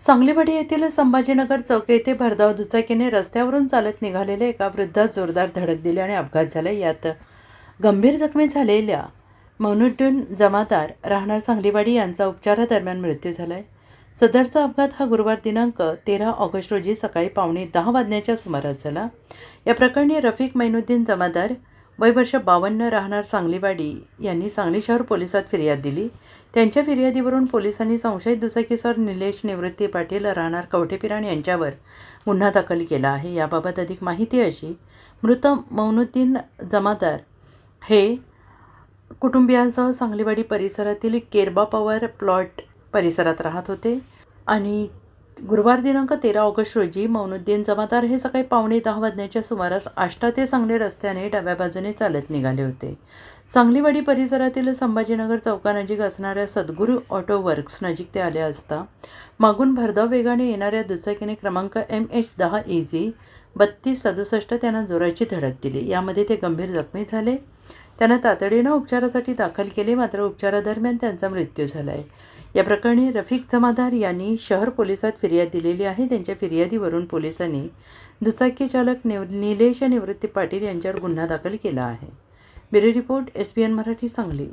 सांगलीवाडी येथील संभाजीनगर चौक येथे भरधाव दुचाकीने रस्त्यावरून चालत निघालेल्या एका वृद्धास जोरदार धडक दिली आणि अपघात झाला। यात गंभीर जखमी झालेल्या मौनुद्दीन जमादार राहणार सांगलीवाडी यांचा उपचारादरम्यान मृत्यू झालाय। सदरचा अपघात हा गुरुवार दिनांक 13 ऑगस्ट रोजी सकाळी 9:15 वाजण्याच्या सुमारास झाला। या प्रकरणी रफिक मौनुद्दीन जमादार वय वर्ष 52 राहणार सांगलीवाडी यांनी सांगली शहर पोलिसात फिर्याद दिली। त्यांच्या फिर्यादीवरून पोलिसांनी संशयित दुचाकीस्वार निलेश निवृत्ती पाटील राहणार कवठेपिराण यांच्यावर गुन्हा दाखल केला आहे। याबाबत अधिक माहिती अशी, मृत मौनुद्दीन जमादार हे कुटुंबियांसह सांगलीवाडी परिसरातील केरबा पवार प्लॉट परिसरात राहत होते आणि गुरुवार दिनांक 13 ऑगस्ट रोजी मौनुद्दीन जमादार हे सकाळी 9:15 वाजण्याच्या सुमारास आष्टा ते सांगली रस्त्याने डाव्या बाजूने चालत निघाले होते। सांगलीवाडी परिसरातील संभाजीनगर चौकानजीक असणाऱ्या सद्गुरू ऑटो वर्क्स नजीक ते आले असता मागून भरधाव वेगाने येणाऱ्या दुचाकीने क्रमांक MH10EG 3267 त्यांना जोराची धडक दिली। यामध्ये ते गंभीर जखमी झाले। त्यांना तातडीने उपचारासाठी दाखल केले, मात्र उपचारादरम्यान त्यांचा मृत्यू झाला आहे। या प्रकरणी रफिक जमादार यांनी शहर पोलिसात फिर्याद दिलेली आहे। त्यांच्या फिर्यादीवरून पोलिसांनी दुचाकी चालक निलेश निवृत्ती पाटील यांच्यावर गुन्हा दाखल केला आहे। Bureau report SBN Marathi Sangli.